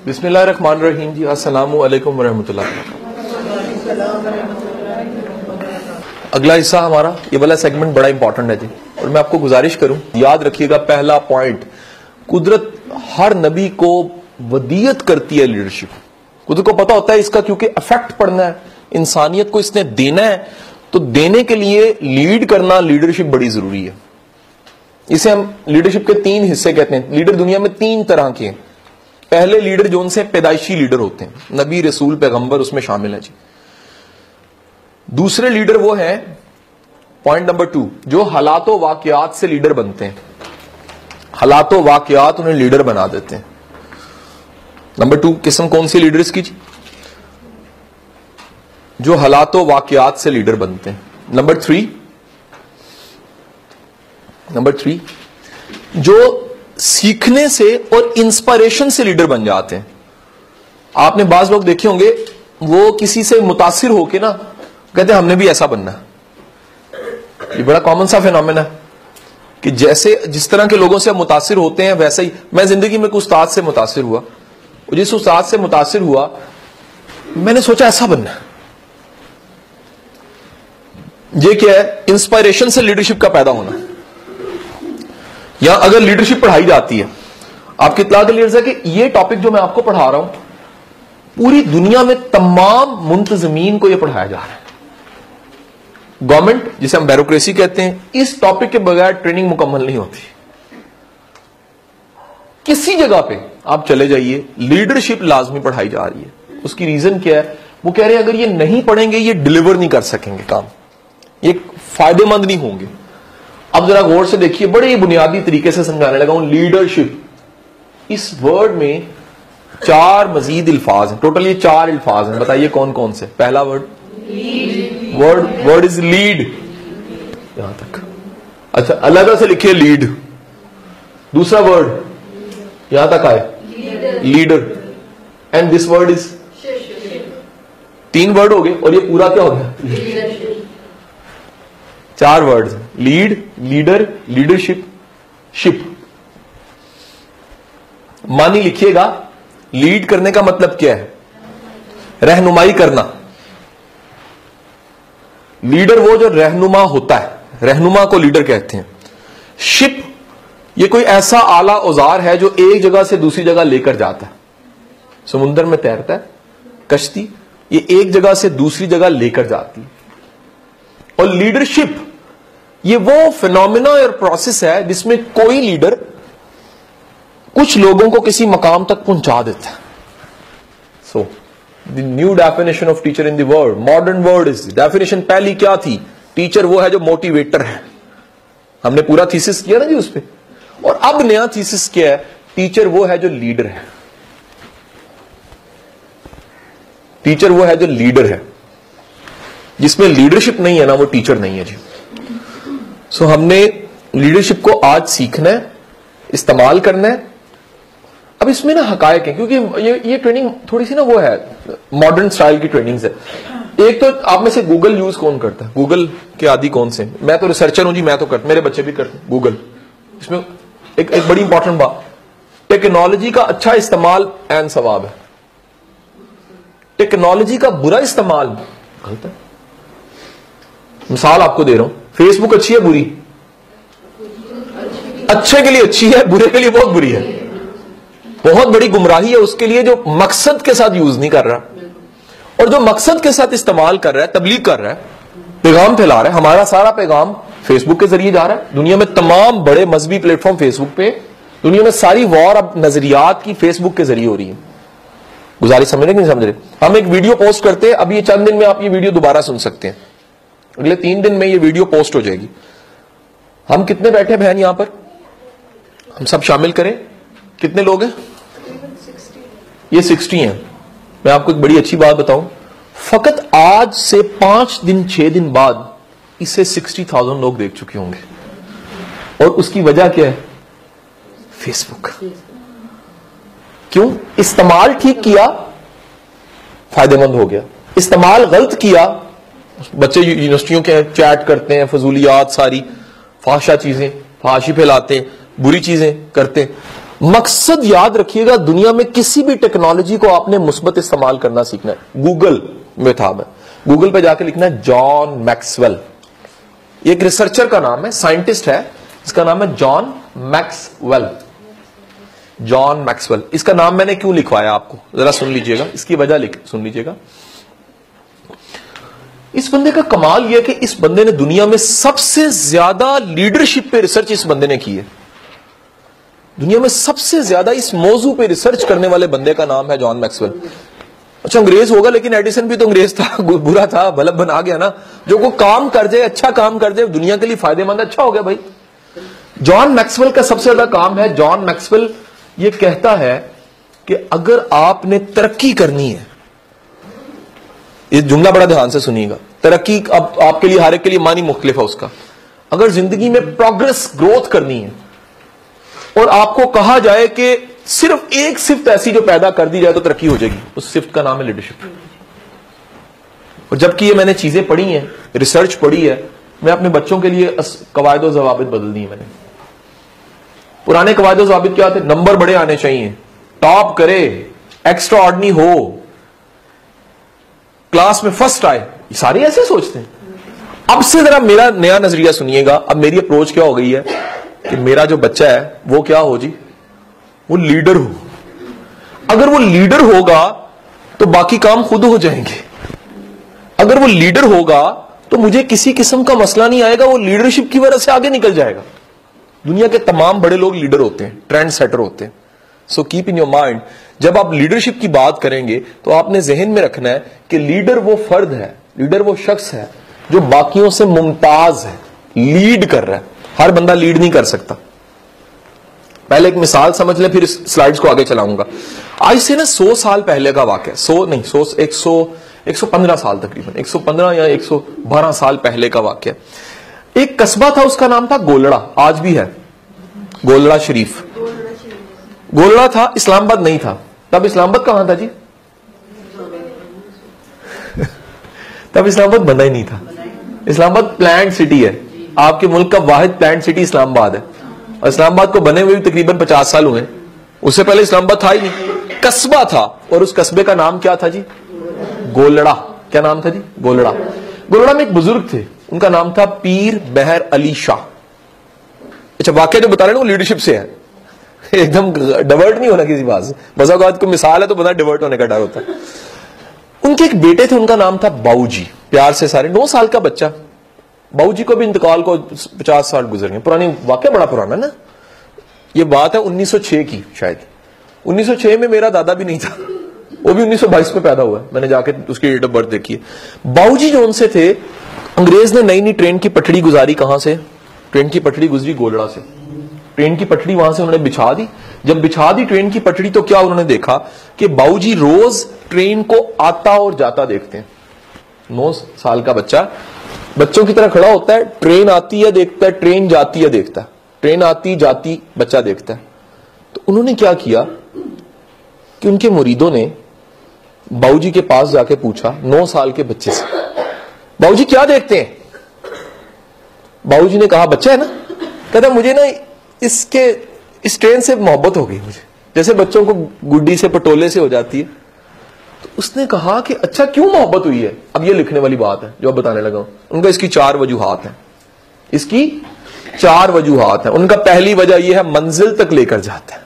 بسم اللہ الرحمن الرحیم جی. السلام علیکم ورحمۃ اللہ. اگلا حصہ ہمارا یہ والا سیگمنٹ بڑا امپورٹنٹ ہے جی, اور میں آپ کو گزارش کروں یاد رکھیے گا. پہلا پوائنٹ, قدرت ہر نبی کو ودیت کرتی ہے لیڈرشپ. قدرت کو پتا ہوتا ہے اس کا کیونکہ افیکٹ پڑنا ہے, انسانیت کو اس نے دینا ہے, تو دینے کے لیے لیڈ کرنا, لیڈرشپ بڑی ضروری ہے. اسے ہم لیڈرشپ کے 3 حصے کہتے ہیں. لیڈر دنیا میں 3 طرح کے ہیں. پہلے لیڈر جو ان سے پیدائشی لیڈر ہوتے ہیں, نبی رسول پیغمبر اس میں شامل ہے جی. دوسرے لیڈر وہ ہیں, پوائنٹ نمبر 2, جو حالات و واقعات سے لیڈر بنتے ہیں. حالات و واقعات انہیں لیڈر بنا دیتے ہیں. نمبر 2 قسم کون سی لیڈرز کی جی؟ جو حالات و واقعات سے لیڈر بنتے ہیں. نمبر 3 جو سیکھنے سے اور انسپائریشن سے لیڈر بن جاتے ہیں. آپ نے بعض لوگ دیکھے ہوں گے, وہ کسی سے متاثر ہو کے نا کہتے ہیں ہم نے بھی ایسا بننا. یہ بڑا کامن سا فینومینا ہے کہ جس طرح کے لوگوں سے ہم متاثر ہوتے ہیں ویسا ہی. میں زندگی میں کوئی استاد سے متاثر ہوا, اور جس استاد سے متاثر ہوا میں نے سوچا ایسا بننا. یہ کیا ہے؟ انسپائریشن سے لیڈرشپ کا پیدا ہونا. یا اگر لیڈرشپ پڑھائی جاتی ہے, آپ کی اطلاع کے لیے کہ یہ ٹاپک جو میں آپ کو پڑھا رہا ہوں پوری دنیا میں تمام منتظمین کو یہ پڑھایا جا رہا ہے. گورنمنٹ جسے ہم بیوروکریسی کہتے ہیں, اس ٹاپک کے بغیر ٹریننگ مکمل نہیں ہوتی. کسی جگہ پہ آپ چلے جائیے لیڈرشپ لازمی پڑھائی جا رہی ہے. اس کی ریزن کیا ہے؟ وہ کہہ رہے ہیں اگر یہ نہیں پڑھیں گے یہ ڈلیور نہیں کر سکیں گے کام, یہ فائدے مند نہیں ہوں گے. اب ذرا غور سے دیکھیے, بڑے بنیادی طریقے سے سمجھانے لگا ہوں. لیڈرشپ, اس ورڈ میں 4 مزید الفاظ ہیں. ٹوٹل یہ 4 الفاظ ہیں. بتائیے کون کون سے؟ پہلا ورڈ از لیڈ, یہاں تک. اچھا علیحدہ سے لکھیے لیڈ. دوسرا ورڈ یہاں تک آئے, leader. And this word is 3 word ہو گئے, اور یہ پورا کیا ہو گیا؟ 4 word, lead, leader, leadership, ship. مانی لکھیے گا. لیڈ کرنے کا مطلب کیا ہے؟ رہنمائی کرنا. لیڈر وہ جو رہنما ہوتا ہے, رہنما کو لیڈر کہتے ہیں. شپ یہ کوئی ایسا آلہ اوزار ہے جو ایک جگہ سے دوسری جگہ لے کر جاتا ہے. سمندر میں تیرتا ہے کشتی, یہ ایک جگہ سے دوسری جگہ لے کر جاتی ہے. اور لیڈرشپ یہ وہ فینومینا اور پروسیس ہے جس میں کوئی لیڈر کچھ لوگوں کو کسی مقام تک پہنچا دیتا ہے. So the new definition of teacher in the world, modern world is. Definition پہلی کیا تھی؟ ٹیچر وہ ہے جو موٹیویٹر ہے. ہم نے پورا تھیسس کیا نا جی اس پہ. اور اب نیا تھیسس کیا ہے؟ ٹیچر وہ ہے جو لیڈر ہے. ٹیچر وہ ہے جو لیڈر ہے. جس میں لیڈرشپ نہیں ہے نا وہ ٹیچر نہیں ہے جی. سو ہم نے لیڈرشپ کو آج سیکھنا ہے, استعمال کرنا ہے. اب اس میں نا حقائق ہے, کیونکہ یہ ٹریننگ تھوڑی سی نا وہ ہے ماڈرن سٹائل کی ٹریننگ ہے. ایک تو آپ میں سے گوگل یوز کون کرتا ہے؟ گوگل کے عادی کون سے؟ میں تو ریسرچر ہوں جی, میں تو کرتا, میرے بچے بھی کرتے ہیں گوگل. اس میں ایک بڑی امپورٹنٹ بات, ٹیکنالوجی کا اچھا استعمال عین ثواب ہے. ٹیکنالوجی کا برا استعمال غلط ہے. مثال آپ کو دے رہا ہوں, فیس بک اچھی ہے بری؟ اچھے کے لیے اچھی ہے, برے کے لیے بہت بری ہے. بہت بڑی گمراہی ہے اس کے لیے جو مقصد کے ساتھ یوز نہیں کر رہا, اور جو مقصد کے ساتھ استعمال کر رہا ہے, تبلیغ کر رہا ہے, پیغام پھیلا رہا ہے. ہمارا سارا پیغام فیس بک کے ذریعے جا رہا ہے. دنیا میں تمام بڑے مذہبی پلیٹ فارم فیس بک پہ, دنیا میں ساری وار اب نظریات کی فیس بک کے ذریعے ہو رہی ہے. گزارش سمجھ رہے کہ نہیں سمجھ رہے؟ ہم ایک ویڈیو پوسٹ کرتے ہیں, اب یہ چند دن میں آپ یہ ویڈیو دوبارہ سن سکتے ہیں. اگلے 3 دن میں یہ ویڈیو پوسٹ ہو جائے گی. ہم کتنے بیٹھے بہن یہاں پر؟ ہم سب شامل کریں. کتنے لوگ ہیں؟ یہ 60 ہیں. میں آپ کو ایک بڑی اچھی بات بتاؤں, فقط آج سے 5 دن 6 دن بعد اسے 60,000 لوگ دیکھ چکے ہوں گے. اور اس کی وجہ کیا ہے؟ فیس بک. کیوں؟ استعمال ٹھیک کیا, فائدہ مند ہو گیا. استعمال غلط کیا, بچے یونیورسٹیوں کے چیٹ کرتے ہیں, فضولیات ساری, فحشہ چیزیں, فحاشی پھیلاتے ہیں, بری چیزیں کرتے ہیں. مقصد یاد رکھیے گا, دنیا میں کسی بھی ٹیکنالوجی کو آپ نے مثبت استعمال کرنا سیکھنا ہے. گوگل میں تھا, میں گوگل پہ جا کے لکھنا ہے جان میکسویل. یہ ایک ریسرچر کا نام ہے, سائنٹسٹ ہے, اس کا نام ہے جان میکسویل. جان میکسویل. اس کا نام میں نے کیوں لکھوایا آپ کو ذرا سن لیجئے گا, اس کی وجہ سن لیجئے گا. اس بندے کا کمال یہ کہ اس بندے نے دنیا میں سب سے زیادہ لیڈرشپ پہ ریسرچ اس بندے نے کی ہے. دنیا میں سب سے زیادہ اس موضوع پہ ریسرچ کرنے والے بندے کا نام ہے جان میکسویل. اچھا انگریز ہوگا, لیکن ایڈیسن بھی تو انگریز تھا, برا تھا, بلب بنا گیا نا. جو کوئی کام کر جائے, اچھا کام کر جائے, دنیا کے لیے فائدے مند, اچھا ہو گیا بھائی. جان میکسویل کا سب سے زیادہ کام ہے, جان میکسویل یہ کہتا ہے کہ اگر آپ نے ترقی کرنی ہے, یہ جملہ بڑا دھیان سے سنیے گا, ترقی اب آپ کے لیے ہر ایک کے لیے معنی مختلف ہے اس کا. اگر زندگی میں پروگرس, گروتھ کرنی ہے, اور آپ کو کہا جائے کہ صرف ایک صفت ایسی جو پیدا کر دی جائے تو ترقی ہو جائے گی, اس صفت کا نام ہے لیڈرشپ. اور جبکہ یہ میں نے چیزیں پڑھی ہیں, ریسرچ پڑھی ہے, میں اپنے بچوں کے لیے قواعد و ضوابط بدل دی ہیں میں نے. پرانے قواعد و ضوابط کیا تھے؟ نمبر بڑے آنے چاہیے, ٹاپ کرے, ایکسٹرا آرڈنری ہو, کلاس میں فرسٹ آئے, یہ سارے ایسے سوچتے ہیں. اب سے ذرا میرا نیا نظریہ سنیے گا. اب میری اپروچ کیا ہو گئی ہے کہ میرا جو بچہ ہے وہ کیا ہو جی, وہ لیڈر ہو. اگر وہ لیڈر ہوگا تو باقی کام خود ہو جائیں گے. اگر وہ لیڈر ہوگا تو مجھے کسی قسم کا مسئلہ نہیں آئے گا, وہ لیڈرشپ کی وجہ سے آگے نکل جائے گا. دنیا کے تمام بڑے لوگ لیڈر ہوتے ہیں, ٹرینڈ سیٹر ہوتے ہیں. So keep in your mind, جب آپ لیڈرشپ کی بات کریں گے تو آپ نے ذہن میں رکھنا ہے کہ لیڈر وہ فرد ہے, لیڈر وہ شخص ہے جو باقیوں سے ممتاز ہے, لیڈ کر رہا ہے. ہر بندہ لیڈ نہیں کر سکتا. پہلے ایک مثال سمجھ لیں, پھر سلائیڈز کو آگے چلاؤں گا. آج سے نا 100 سال پہلے کا واقعہ, 115 سال تقریباً, 115 یا 112 سال پہلے کا واقعہ. ایک قصبہ تھا, اس کا نام تھا گولڑا, آج بھی ہے, گولڑا شریف. گولڑا تھا, اسلام آباد نہیں تھا. تب اسلام آباد کہاں تھا جی؟ تب اسلام آباد بنا ہی نہیں تھا. اسلام آباد پلانٹ سٹی ہے, آپ کے ملک کا واحد پلانٹ سٹی اسلام آباد ہے, اور اسلام آباد کو بنے ہوئے تقریباً 50 سال ہوئے. اس سے پہلے اسلام آباد تھا ہی نہیں, قصبہ تھا, اور اس قصبے کا نام کیا تھا جی؟ گولڑا. کیا نام تھا جی؟ گولڑا. گولڑا میں ایک بزرگ تھے, ان کا نام تھا پیر بہر علی شاہ. اچھا واقعہ جو بتا رہے ہیں وہ لیڈرشپ سے ہے, ایک دم ڈیورٹ نہیں ہونا کسی بات سے. بس اوقات کو مثال ہے تو بتا ڈیورٹ ہونے کا ڈر ہوتا ہے. ان کے ایک بیٹے تھے, ان کا نام تھا باؤ جی, پیار سے سارے, 9 سال کا بچہ. باؤ جی کو بھی انتقال کو 50 سال گزر گئے. پرانی واقعہ بڑا پرانا نا, یہ بات ہے 1906 کی شاید. 1906 میں میرا دادا بھی نہیں تھا, وہ بھی 1922 میں پیدا ہوا ہے. میں نے جا کے اس کی ڈیٹ آف برتھ دیکھی ہے. باؤ جی جو ان سے تھے, انگریز نے نئی نئی ٹرین کی پٹڑی گزاری. کہاں سے ٹرین کی پٹڑی گزری؟ گولڑا سے. ٹرین کی پٹڑی وہاں سے انہوں نے بچھا دی. جب بچھا دی ٹرین کی پٹڑی تو کیا انہوں نے دیکھا کہ باؤ جی روز ٹرین کو آتا اور جاتا دیکھتے ہیں. 9 سال کا بچہ بچوں کی طرح کھڑا ہوتا ہے, ٹرین آتی ہے دیکھتا ہے, ٹرین جاتی ہے دیکھتا ہے, ٹرین آتی جاتی بچہ دیکھتا ہے. تو انہوں نے کیا کیا کہ ان کے مریدوں نے باؤ جی کے پاس جا کے پوچھا 9 سال کے بچے سے, باؤ جی کیا دیکھتے ہیں؟ باؤ جی نے کہا بچہ ہے نا, کہتا مجھے نا اس ٹرین سے محبت ہو گئی مجھے, جیسے بچوں کو گڈی سے پٹولے سے ہو جاتی ہے. تو اس نے کہا کہ اچھا کیوں محبت ہوئی ہے؟ اب یہ لکھنے والی بات ہے جو اب بتانے لگا ہوں. ان کا اس کی 4 وجوہات ہیں, اس کی 4 وجوہات ہیں. ان کا پہلی وجہ یہ ہے منزل تک لے کر جاتا ہے,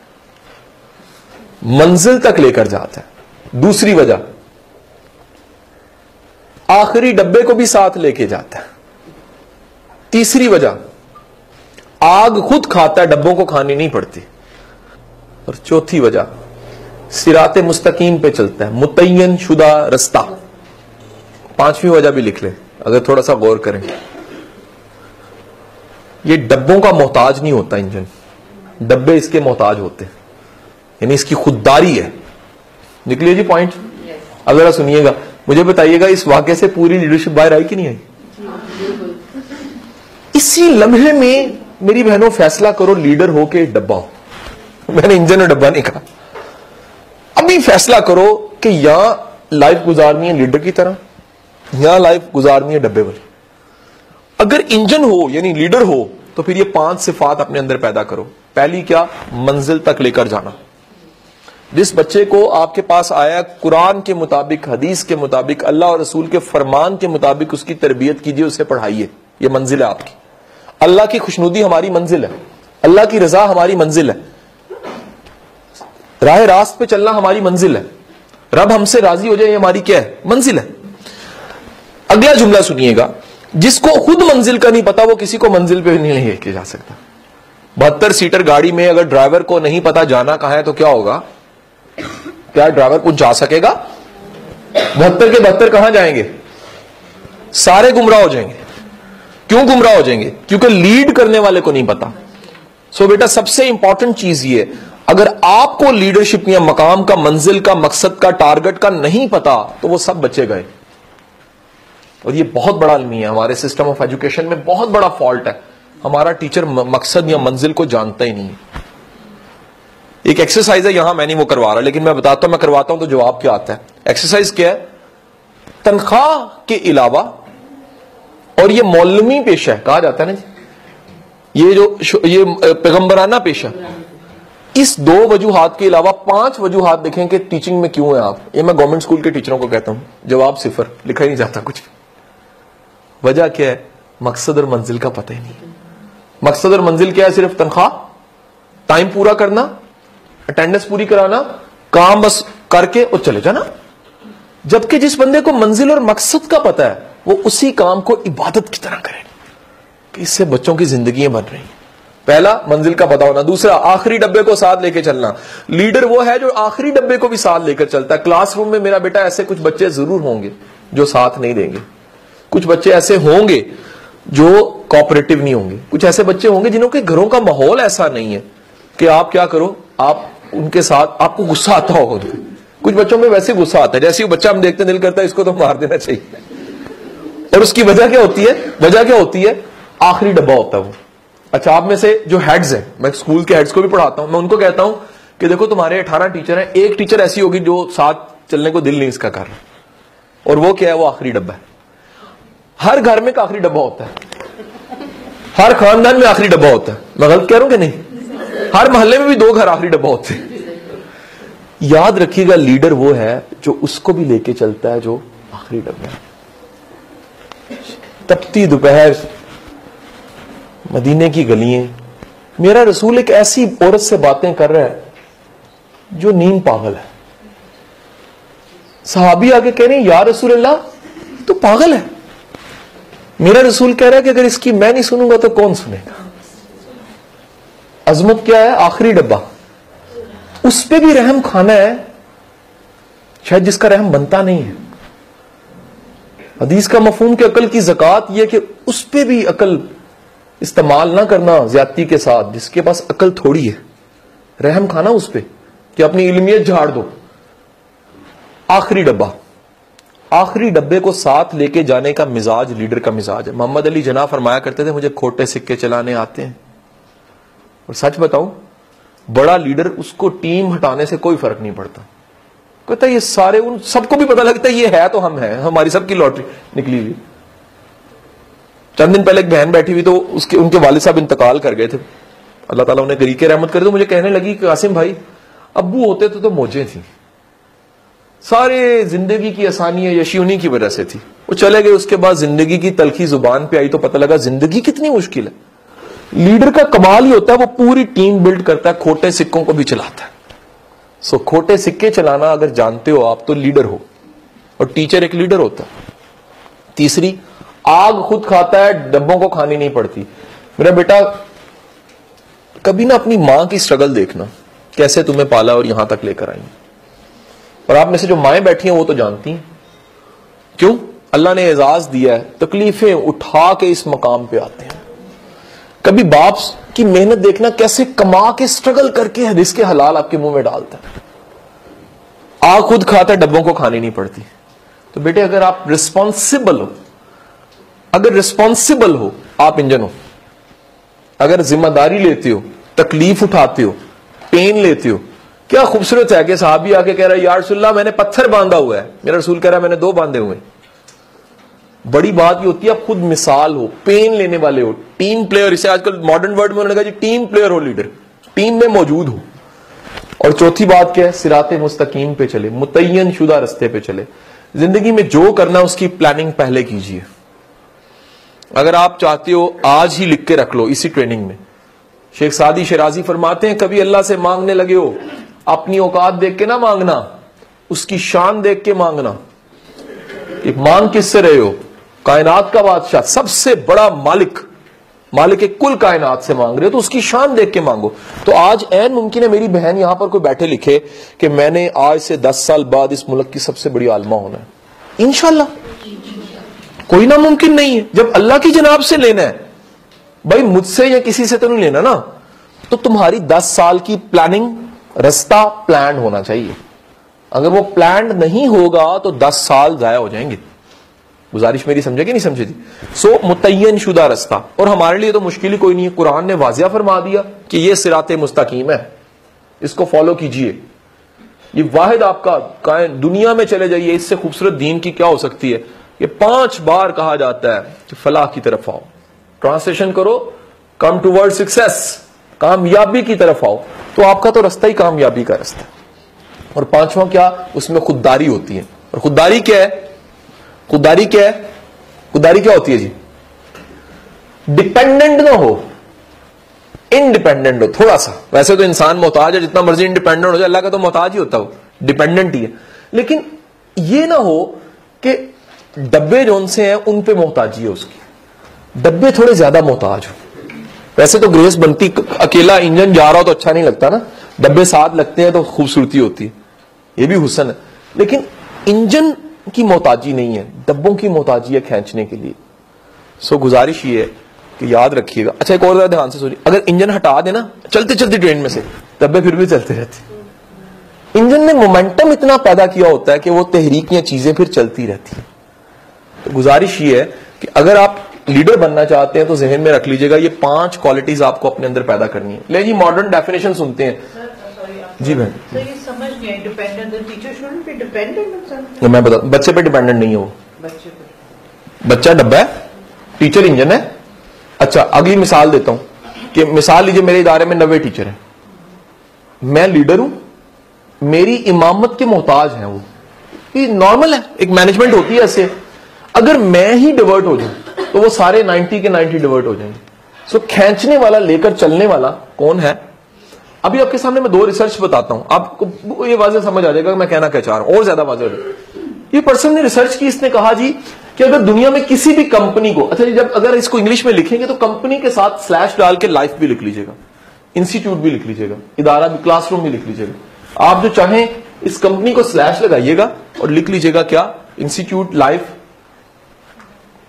منزل تک لے کر جاتا ہے. دوسری وجہ آخری ڈبے کو بھی ساتھ لے کے جاتا ہے. تیسری وجہ آگ خود کھاتا ہے, ڈبوں کو کھانی نہیں پڑتی. اور چوتھی وجہ صراط مستقیم پہ چلتا ہے, متعین شدہ رستہ. 5ویں وجہ بھی لکھ لیں اگر تھوڑا سا غور کریں. یہ ڈبوں کا محتاج نہیں ہوتا انجن, ڈبے اس کے محتاج ہوتے ہیں, یعنی اس کی خودداری ہے. نکلیے جی پوائنٹ. اب ذرا سنیے گا, مجھے بتائیے گا اس واقعے سے پوری لیڈرشپ باہر آئی کہ نہیں آئی؟ اسی لمحے میں میری بہنوں فیصلہ کرو, لیڈر ہو کے ڈبہ ہو. میں نے انجن اور ڈبہ نہیں کہا. ابھی فیصلہ کرو کہ یہاں لائف گزارنی ہے لیڈر کی طرح, یہاں لائف گزارنی ہے ڈبے والی. اگر انجن ہو یعنی لیڈر ہو تو پھر یہ 5 صفات اپنے اندر پیدا کرو. پہلی کیا؟ منزل تک لے کر جانا. جس بچے کو آپ کے پاس آیا قرآن کے مطابق، حدیث کے مطابق، اللہ اور رسول کے فرمان کے مطابق اس کی تربیت کیجئے، اسے پڑھائیے. یہ منزل ہے آپ کی. اللہ کی خوشنودی ہماری منزل ہے، اللہ کی رضا ہماری منزل ہے، راہ راست پہ چلنا ہماری منزل ہے، رب ہم سے راضی ہو جائے، یہ ہماری کیا ہے؟ منزل ہے. اگلا جملہ سنیے گا، جس کو خود منزل کا نہیں پتا وہ کسی کو منزل پہ نہیں لے کے جا سکتا. 72 سیٹر گاڑی میں اگر ڈرائیور کو نہیں پتا جانا کہاں ہے تو کیا ہوگا؟ کیا ڈرائیور کچھ جا سکے گا؟ 72 کے 72 کہاں جائیں گے؟ سارے گمراہ ہو جائیں گے. کیوں گمراہ ہو جائیں گے؟ کیونکہ لیڈ کرنے والے کو نہیں پتا. سو بیٹا سب سے امپورٹنٹ چیز یہ، اگر آپ کو لیڈرشپ یا مقام کا، منزل کا، مقصد کا، ٹارگٹ کا نہیں پتا تو وہ سب بچے گئے. اور یہ بہت بڑا المیہ ہے، ہمارے سسٹم آف ایجوکیشن میں بہت بڑا فالٹ ہے. ہمارا ٹیچر مقصد یا منزل کو جانتا ہی نہیں. ایک ایکسرسائز ہے، یہاں میں نہیں وہ کروا رہا، لیکن میں بتاتا ہوں، میں کرواتا ہوں تو جواب کیا آتا ہے. ایکسرسائز کیا ہے؟ تنخواہ کے علاوہ، اور یہ مولمی پیشہ ہے کہا جاتا ہے نا جی، یہ پیغمبرانہ پیشہ، اس 2 وجوہات کے علاوہ 5 وجوہات دیکھیں کہ ٹیچنگ میں کیوں ہے آپ. یہ میں گورنمنٹ اسکول کے ٹیچروں کو کہتا ہوں، جواب 0، لکھا ہی نہیں جاتا کچھ. وجہ کیا ہے؟ مقصد اور منزل کا پتہ ہی نہیں. مقصد اور منزل کیا ہے؟ صرف تنخواہ، ٹائم پورا کرنا، اٹینڈنس پوری کرانا، کام بس کر کے اور چلے جانا. جبکہ جس بندے کو منزل اور مقصد کا پتہ ہے وہ اسی کام کو عبادت کی طرح کرے کہ اس سے بچوں کی زندگیاں بن رہی ہیں. پہلا منزل کا پتہ ہونا. دوسرا آخری ڈبے کو ساتھ لے کے چلنا. لیڈر وہ ہے جو آخری ڈبے کو بھی ساتھ لے کر چلتا ہے. کلاس روم میں میرا بیٹا ایسے کچھ بچے ضرور ہوں گے جو ساتھ نہیں دیں گے، کچھ بچے ایسے ہوں گے جو کوآپریٹو نہیں ہوں گے، کچھ ایسے بچے ہوں گے جنہوں کے گھروں کا ماحول ایسا نہیں ہے کہ آپ کیا کرو، آپ ان کے ساتھ، آپ کو غصہ آتا ہوگا. کچھ بچوں میں ویسے غصہ آتا ہے، جیسے وہ بچہ ہم دیکھتے دل کرتا ہے اس کو تو مار دینا چاہیے. اور اس کی وجہ کیا ہوتی ہے؟ وجہ کیا ہوتی ہے؟ آخری ڈبہ ہوتا ہے وہ. اچھا، آپ میں سے جو ہیڈز ہیں، میں اسکول کے ہیڈز کو بھی پڑھاتا ہوں، میں ان کو کہتا ہوں کہ دیکھو تمہارے 18 ٹیچر ہیں، ایک ٹیچر ایسی ہوگی جو ساتھ چلنے کو دل نہیں اس کا کر رہا، اور وہ کیا ہے؟ وہ آخری ڈبہ ہے. ہر گھر میں ایک آخری ڈبہ ہوتا ہے، ہر خاندان میں آخری ڈبہ ہوتا ہے. میں غلط کہہ رہا ہوں کہ نہیں؟ ہر محلے میں بھی 2 گھر آخری ڈبہ ہوتے ہیں. یاد رکھیے گا، لیڈر وہ ہے جو اس کو بھی لے کے چلتا ہے جو آخری ڈبہ ہے. تپتی دوپہر، مدینے کی گلیاں، میرا رسول ایک ایسی عورت سے باتیں کر رہا ہے جو نیند پاگل ہے. صحابی آگے کہہ رہے ہیں یا رسول اللہ تو پاگل ہے. میرا رسول کہہ رہا ہے کہ اگر اس کی میں نہیں سنوں گا تو کون سنے گا. عظمت کیا ہے؟ آخری ڈبہ. اس پہ بھی رحم کھانا ہے شاید جس کا رحم بنتا نہیں ہے. حدیث کا مفہوم کہ عقل کی زکات یہ کہ اس پہ بھی عقل استعمال نہ کرنا زیادتی کے ساتھ، جس کے پاس عقل تھوڑی ہے. رحم کھانا اس پہ کہ اپنی علمیت جھاڑ دو. آخری ڈبہ، آخری ڈبے کو ساتھ لے کے جانے کا مزاج لیڈر کا مزاج ہے. محمد علی جناح فرمایا کرتے تھے مجھے کھوٹے سکے چلانے آتے ہیں. اور سچ بتاؤں، بڑا لیڈر اس کو ٹیم ہٹانے سے کوئی فرق نہیں پڑتا. کہتا ہے یہ سارے، ان سب کو بھی پتا لگتا ہے یہ ہے تو ہم ہیں، ہماری سب کی لاٹری نکلی ہوئی. چند دن پہلے ایک بہن بیٹھی ہوئی تو ان کے والد صاحب انتقال کر گئے تھے، اللہ تعالیٰ انہیں غریق رحمت کرے. تو مجھے کہنے لگی کہ قاسم بھائی ابو ہوتے تو موجیں تھیں، سارے زندگی کی آسانی یشی انہی کی وجہ سے تھی. وہ چلے گئے، اس کے بعد زندگی کی تلخی زبان پہ آئی تو پتہ لگا زندگی کتنی مشکل ہے. لیڈر کا کمال ہی ہوتا ہے وہ پوری ٹیم بلڈ کرتا ہے، کھوٹے سکوں کو بھی چلاتا ہے. سو کھوٹے سکے چلانا اگر جانتے ہو آپ تو لیڈر ہو، اور ٹیچر ایک لیڈر ہوتا ہے. تیسری، آگ خود کھاتا ہے، ڈبوں کو کھانی نہیں پڑتی. میرا بیٹا کبھی نہ اپنی ماں کی سٹرگل دیکھنا، کیسے تمہیں پالا اور یہاں تک لے کر آئی. اور آپ میں سے جو مائیں بیٹھی ہیں وہ تو جانتی ہیں کیوں اللہ نے اعزاز دیا ہے، تکلیفیں اٹھا کے اس مقام پہ آتے ہیں. کبھی باپ کی محنت دیکھنا، کیسے کما کے سٹرگل کر کے رزق حلال آپ کے منہ میں ڈالتا ہے. آگ خود کھاتا ہے، ڈبوں کو کھانی نہیں پڑتی. تو بیٹے اگر آپ ریسپانسبل ہو، اگر ریسپانسبل ہو، آپ انجن ہو. اگر ذمہ داری لیتے ہو، تکلیف اٹھاتے ہو، پین لیتے ہو. کیا خوبصورت ہے کہ صحابی آ کے کہہ رہا ہے یا رسول اللہ میں نے پتھر باندھا ہوا ہے، میرا رسول کہہ رہا ہے میں نے 2 باندھے ہوئے. بڑی بات یہ ہوتی ہے آپ خود مثال ہو، پین لینے والے ہو، ٹیم پلیئر. اسے آج کل ماڈرن ورڈ میں انہوں نے کہا جی ٹیم پلیئر ہو لیڈر. ٹیم میں موجود ہو. اور چوتھی بات کیا ہے؟ صراط مستقیم پہ چلے, متعین شدہ رستے پہ چلے. زندگی میں جو کرنا اس کی پلاننگ پہلے کیجیے. اگر آپ چاہتے ہو آج ہی لکھ کے رکھ لو اسی ٹریننگ میں. شیخ سعدی شیرازی فرماتے ہیں کبھی اللہ سے مانگنے لگے ہو اپنی اوقات دیکھ کے نہ مانگنا, اس کی شان دیکھ کے مانگنا. کہ مانگ کس سے رہے ہو؟ کائنات کا بادشاہ, سب سے بڑا مالک, مالک کل کائنات سے مانگ رہے ہو تو اس کی شان دیکھ کے مانگو. تو آج عین ممکن ہے میری بہن یہاں پر کوئی بیٹھے لکھے کہ میں نے آج سے 10 سال بعد اس ملک کی سب سے بڑی عالمہ ہونا ہے. انشاءاللہ کوئی ناممکن نہیں ہے. جب اللہ کی جناب سے لینا ہے, بھائی مجھ سے یا کسی سے تو نہیں لینا نا, تو تمہاری 10 سال کی پلاننگ, رستہ پلانڈ ہونا چاہیے. اگر وہ پلانڈ نہیں ہوگا تو 10 سال ضائع ہو جائیں گے. گزارش میری سمجھے کہ نہیں سمجھے جی؟ سو متعین شدہ رستہ, اور ہمارے لیے تو مشکل ہی کوئی نہیں ہے. قرآن نے واضح فرما دیا کہ یہ صراط مستقیم ہے, اس کو فالو کیجئے. یہ واحد آپ کا دنیا میں چلے جائیے, اس سے خوبصورت دین کی کیا ہو سکتی ہے. یہ 5 بار کہا جاتا ہے کہ فلاح کی طرف آؤ. ٹرانسلیشن کرو, کم ٹوورڈ سکسیس, کامیابی کی طرف آؤ. تو آپ کا تو رستہ ہی کامیابی کا رستہ ہے. اور 5واں کیا؟ اس میں خودداری ہوتی ہے. اور خودداری کیا ہے؟ خودداری کیا ہے؟ خودداری کیا ہوتی ہے جی؟ ڈیپینڈنٹ نہ ہو, انڈیپینڈنٹ ہو تھوڑا سا. ویسے تو انسان محتاج ہے, جتنا مرضی انڈیپینڈنٹ ہو جائے, اللہ کا تو محتاج ہی ہوتا ہے, وہ ڈیپینڈنٹ ہی ہے. لیکن یہ نہ ہو کہ ڈبے جون سے ہیں ان پہ محتاجی ہے اس کی, ڈبے تھوڑے زیادہ محتاج ہو. ویسے تو گریس بنتی, اکیلا انجن جا رہا ہو تو اچھا نہیں لگتا نا, ڈبے ساتھ لگتے ہیں تو خوبصورتی ہوتی ہے, یہ بھی حسن ہے. لیکن انجن کی محتاجی نہیں ہے, ڈبوں کی محتاجی ہے کھینچنے کے لیے. سو گزارش یہ ہے کہ یاد رکھیے گا. اچھا ایک اور ذرا دھیان سے سوچیے, اگر انجن ہٹا دے نا چلتے چلتے ٹرین میں سے, ڈبے پھر بھی چلتے رہتے. انجن نے مومنٹم اتنا پیدا کیا ہوتا ہے کہ وہ تحریک یا چیزیں پھر چلتی رہتی ہیں. تو گزارش یہ ہے کہ اگر آپ لیڈر بننا چاہتے ہیں تو ذہن میں رکھ لیجئے گا یہ 5 کوالٹیز آپ کو اپنے اندر پیدا کرنی ہے. لے جی ماڈرن ڈیفینیشن سنتے ہیں جی بہن. میں بتا, بچے پہ ڈیپینڈنٹ نہیں ہے, وہ بچہ ڈبہ ہے, ٹیچر انجن ہے. اچھا اگلی مثال دیتا ہوں کہ مثال لیجئے میرے ادارے میں 90 ٹیچر ہیں, میں لیڈر ہوں, میری امامت کے محتاج ہیں. وہ یہ نارمل ہے, ایک مینجمنٹ ہوتی ہے ایسے. اگر میں ہی ڈیورٹ ہو جاؤں تو وہ سارے 90 کے 90 ڈیورٹ ہو جائیں گے. سو کھینچنے والا, لے کر چلنے والا کون ہے؟ ابھی آپ کے سامنے میں 2 ریسرچ بتاتا ہوں, آپ کو یہ واضح سمجھ آ جائے گا کہ میں کہنا کیا چاہ رہا ہوں, اور زیادہ واضح ہو جائے. یہ پرسن نے ریسرچ کی, اس نے کہا جی کہ اگر دنیا میں کسی بھی کمپنی کو, اچھا جی جب اگر اس کو انگلش میں لکھیں گے تو کمپنی کے ساتھ سلیش ڈال کے لائف بھی لکھ لیجیے گا, انسٹیٹیوٹ بھی لکھ لیجیے گا, ادارہ بھی, کلاس روم بھی لکھ لیجیے گا. آپ جو چاہیں اس کمپنی کو سلیش لگائیے گا اور لکھ لیجیے گا کیا؟ انسٹیٹیوٹ, لائف,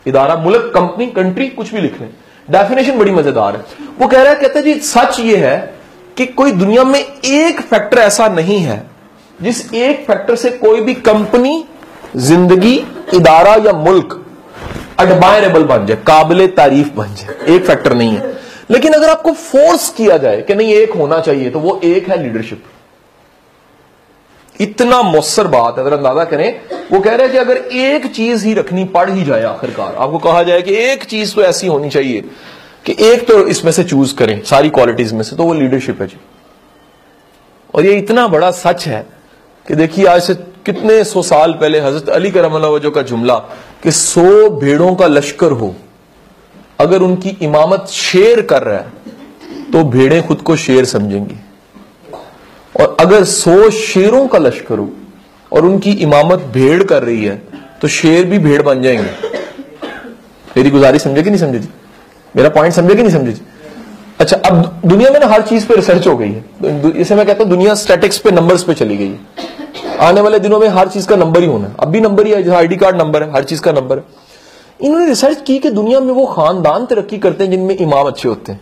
ادارہ, ملک, کمپنی, کنٹری, کچھ بھی لکھ لیں. ڈیفینیشن بڑی مزیدار ہے. وہ کہہ رہا ہے, کہتا ہے جی سچ یہ ہے کہ کوئی دنیا میں ایک فیکٹر ایسا نہیں ہے جس ایک فیکٹر سے کوئی بھی کمپنی, زندگی, ادارہ یا ملک ایڈمائربل بن جائے, قابل تعریف بن جائے. ایک فیکٹر نہیں ہے. لیکن اگر آپ کو فورس کیا جائے کہ نہیں ایک ہونا چاہیے تو وہ ایک ہے لیڈرشپ. اتنا مؤثر بات ہے, اگر اندازہ کریں. وہ کہہ رہے ہیں کہ اگر ایک چیز ہی رکھنی پڑ ہی جائے, آخرکار آپ کو کہا جائے کہ ایک چیز تو ایسی ہونی چاہیے کہ ایک تو اس میں سے چوز کریں ساری کوالٹیز میں سے, تو وہ لیڈرشپ ہے جی. اور یہ اتنا بڑا سچ ہے کہ دیکھیے آج سے کتنے 100 سال پہلے حضرت علی کرم اللہ وجہ کا جملہ کہ 100 بھیڑوں کا لشکر ہو, اگر ان کی امامت شیر کر رہا ہے تو بھیڑیں خود کو شیر سمجھیں گی, اور اگر 100 شیروں کا لشکر ہو اور ان کی امامت بھیڑ کر رہی ہے تو شیر بھی بھیڑ بن جائیں گے. میری گزارش سمجھے کہ نہیں سمجھے جی؟ میرا پوائنٹ سمجھے کہ نہیں سمجھے جی؟ اچھا اب دنیا میں نا ہر چیز پہ ریسرچ ہو گئی ہے, اسے میں کہتا ہوں دنیا اسٹیٹکس پہ, نمبرز پہ چلی گئی ہے. آنے والے دنوں میں ہر چیز کا نمبر ہی ہونا ہے. اب بھی نمبر ہی ہے, جیسے ID کارڈ نمبر ہے, ہر چیز کا نمبر ہے. انہوں نے ریسرچ کی کہ دنیا میں وہ خاندان ترقی کرتے ہیں جن میں امام اچھے ہوتے ہیں.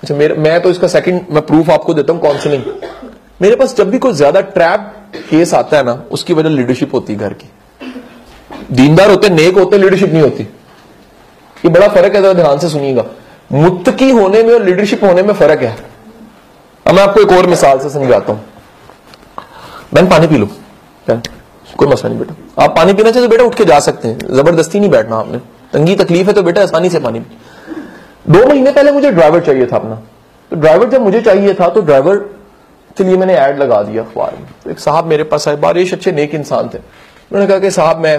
اچھا میں تو اس کا سیکنڈ میں پروف آپ کو دیتا ہوں, کاؤنسلنگ. میرے پاس جب بھی کوئی زیادہ ٹریپ کیس آتا ہے نا, اس کی وجہ لیڈرشپ ہوتی ہے گھر کی. دیندار ہوتے, نیک ہوتے, لیڈرشپ نہیں ہوتی. یہ بڑا فرق ہے, ذرا دھیان سے سنیے گا. متقی ہونے میں اور لیڈرشپ ہونے میں فرق ہے. اب میں آپ کو ایک اور مثال سے سمجھاتا ہوں. بہن پانی پی لو, کوئی مسئلہ نہیں بیٹا. آپ پانی پینا چاہتے تو بیٹا اٹھ کے جا سکتے ہیں, زبردستی نہیں بیٹھنا آپ نے. تنگی تکلیف ہے تو بیٹا آسانی سے پانی پی. 2 مہینے پہلے مجھے ڈرائیور چاہیے تھا اپنا, تو ڈرائیور جب مجھے چاہیے تھا تو ڈرائیور کے لیے میں نے ایڈ لگا دیا اخبار میں. تو ایک صاحب میرے پاس آئے, بارش اچھے نیک انسان تھے. انہوں نے کہا کہ صاحب میں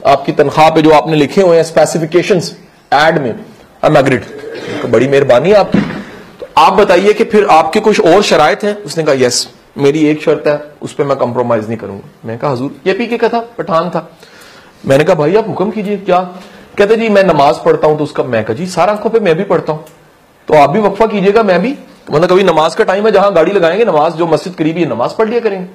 آپ کی تنخواہ پہ جو آپ نے لکھے ہوئے ہیں اسپیسیفکیشنز ایڈ میں, I'm agreed. بڑی مہربانی ہے آپ کی, تو آپ بتائیے کہ پھر آپ کے کچھ اور شرائط ہیں. اس نے کہا یس, میری ایک شرط ہے, اس پہ میں کمپرومائز نہیں کروں گا. میں کہا حضور, یہ پی کے کا تھا, پٹھان تھا. میں نے کہا بھائی آپ حکم کیجئے, کیا؟ کہتے جی میں نماز پڑھتا ہوں. تو اس کا میں کہا جی سارا آنکھوں پہ میں بھی پڑھتا ہوں, تو آپ بھی وقفہ کیجئے گا, میں بھی, مطلب کبھی نماز کا ٹائم ہے جہاں گاڑی لگائیں گے, نماز جو مسجد قریبی ہے نماز پڑھ لیا کریں گے.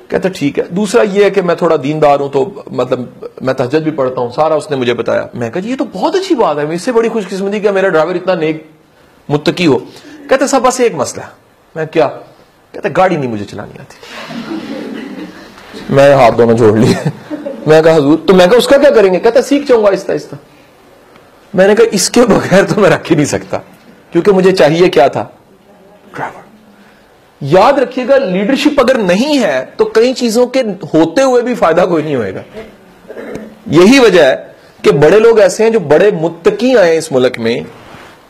کہتا ٹھیک ہے. دوسرا یہ ہے کہ میں تھوڑا دیندار ہوں, تو مطلب میں تہجد بھی پڑھتا ہوں. سارا اس نے مجھے بتایا. میں کہا جی یہ تو بہت اچھی بات ہے, اس سے بڑی خوش قسمتی کہ میرا ڈرائیور اتنا نیک متقی ہو. کہتے صاحب بس ایک مسئلہ ہے. میں کیا؟ کہتے گاڑی نہیں مجھے چلانی آتی. میں ہاتھ دونوں جوڑ لیے. میں کہا حضور, تو میں کہا اس کا کیا کریں گے؟ کہتا سیکھ جاؤں گا آہستہ آہستہ. میں نے کہا اس کے بغیر تو میں رکھ ہی نہیں سکتا, کیونکہ مجھے چاہیے کیا تھا؟ ڈرائیور. یاد رکھیے گا, لیڈرشپ اگر نہیں ہے تو کئی چیزوں کے ہوتے ہوئے بھی فائدہ کوئی نہیں ہوئے گا. یہی وجہ ہے کہ بڑے لوگ ایسے ہیں جو بڑے متقی آئے اس ملک میں,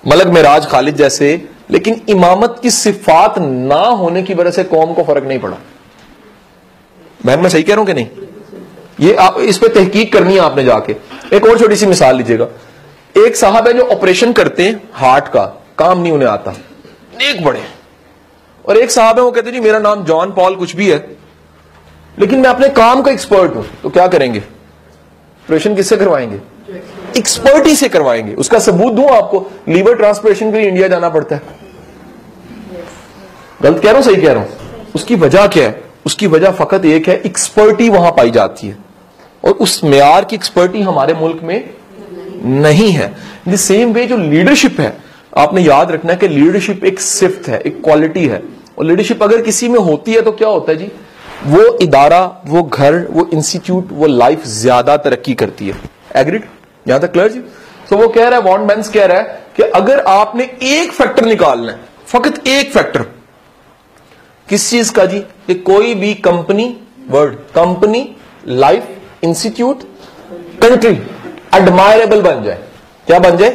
ملک معراج خالد جیسے, لیکن امامت کی صفات نہ ہونے کی وجہ سے قوم کو فرق نہیں پڑا. بہن میں صحیح کہہ رہا ہوں کہ نہیں؟ یہ اس پہ تحقیق کرنی ہے آپ نے جا کے. ایک اور چھوٹی سی مثال لیجیے گا. ایک صاحب ہے جو آپریشن کرتے ہیں ہارٹ کا, کام نہیں انہیں آتا, نیک بڑے. اور ایک صاحب ہے وہ کہتے ہیں جی میرا نام جان پال کچھ بھی ہے, لیکن میں اپنے کام کا ایکسپرٹ ہوں. تو کیا کریں گے؟ آپریشن کس سے کروائیں گے؟ ایکسپرٹی سے کروائیں گے. اس کا ثبوت دوں آپ کو, لیور ٹرانسپلانٹیشن کے لیے انڈیا جانا پڑتا ہے. غلط کہہ رہا ہوں صحیح کہہ رہا ہوں؟ اس کی وجہ کیا ہے؟ اس کی وجہ فقط ایک ہے, ایکسپرٹی وہاں پائی جاتی ہے, اور اس معیار کی ایکسپرٹی ہمارے ملک میں نہیں ہے. دی سیم وے جو لیڈرشپ ہے, آپ نے یاد رکھنا ہے کہ لیڈرشپ ایک صفت ہے, ایک کوالٹی ہے. اور لیڈرشپ اگر کسی میں ہوتی ہے تو کیا ہوتا ہے جی؟ وہ ادارہ, وہ گھر, وہ انسٹیٹیوٹ, وہ لائف زیادہ ترقی کرتی ہے. ایگریڈ؟ یہاں تک کلیئر جی؟ تو وہ کہہ رہا ہے, وان مینس کہہ رہا ہے کہ اگر آپ نے ایک فیکٹر نکالنا ہے, فقط ایک فیکٹر, کس چیز کا جی؟ کہ کوئی بھی company, word company, life, institute, country admirable بن جائے. کیا بن جائے؟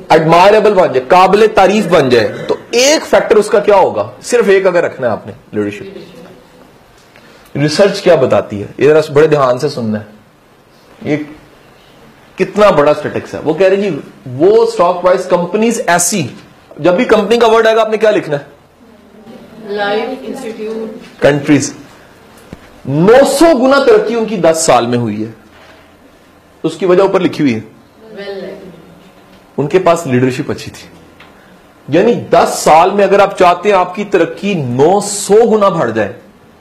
ایڈمائربل بن جائے, قابل تعریف بن جائے. تو ایک فیکٹر اس کا کیا ہوگا؟ صرف ایک اگر رکھنا ہے آپ نے, لیڈرشپ. ریسرچ کیا بتاتی ہے؟ یہ ذرا بڑے دھیان سے سننا ہے, یہ کتنا بڑا اسٹیٹکس ہے. وہ کہہ رہے جی وہ اسٹاک پرائز کمپنیز ایسی, جب بھی کمپنی کا ورڈ آئے گا آپ نے کیا لکھنا ہے؟ Life, institute, countries. 900 گنا ترقی ان کی 10 سال میں ہوئی ہے. اس کی وجہ اوپر لکھی ہوئی ہے, ان کے پاس لیڈرشپ اچھی تھی. یعنی 10 سال میں اگر آپ چاہتے ہیں آپ کی ترقی 900 گنا بڑھ جائے,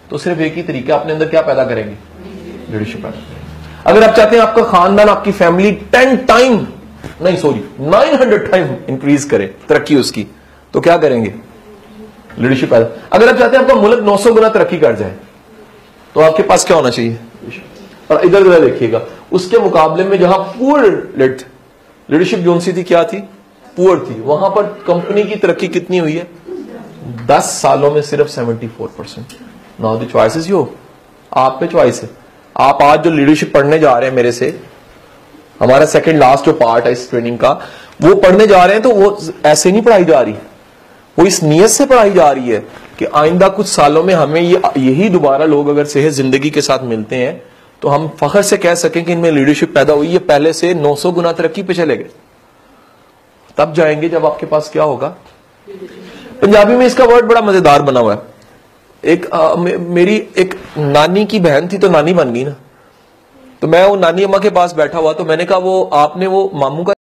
تو صرف ایک ہی طریقہ, اپنے اندر کیا پیدا کریں گے؟ لیڈرشپ پیدا کریں. اگر آپ چاہتے ہیں آپ کا خاندان, آپ کی فیملی 900 ٹائم انکریز کرے, ترقی اس کی, تو کیا کریں گے؟ لیڈرشپ پیدا. اگر آپ چاہتے ہیں آپ کا ملک 900 گنا ترقی کر جائے, تو آپ کے پاس کیا ہونا چاہیے؟ اور ادھر ادھر دیکھیے گا, اس کے مقابلے میں جہاں پور لیڈرشپ جو سی تھی, کیا تھی؟ پور تھی. وہاں پر کمپنی کی ترقی کتنی ہوئی ہے؟ 10 سالوں میں صرف 74%. Now the choice is your, آپ پہ چوائس ہے. آپ آج جو لیڈرشپ پڑھنے جا رہے ہیں میرے سے, ہمارا سیکنڈ لاسٹ جو پارٹ ہے اس ٹریننگ کا, وہ پڑھنے جا رہے ہیں, تو وہ ایسے نہیں پڑھائی جا رہی, وہ اس نیت سے پڑھائی جا رہی ہے کہ آئندہ کچھ سالوں میں ہمیں یہی دوبارہ لوگ اگر صحت زندگی کے ساتھ ملتے ہیں تو ہم فخر سے کہہ سکیں کہ ان میں لیڈرشپ پیدا ہوئی ہے, پہلے سے 900 گنا ترقی پہ چلے گئے. تب جائیں گے جب آپ کے پاس کیا ہوگا؟ پنجابی میں اس کا ورڈ بڑا مزیدار بنا ہوا ہے. میری ایک نانی کی بہن تھی, تو نانی بن گئی نا, تو میں وہ نانی اماں کے پاس بیٹھا ہوا, تو میں نے کہا وہ آپ نے وہ ماموں کا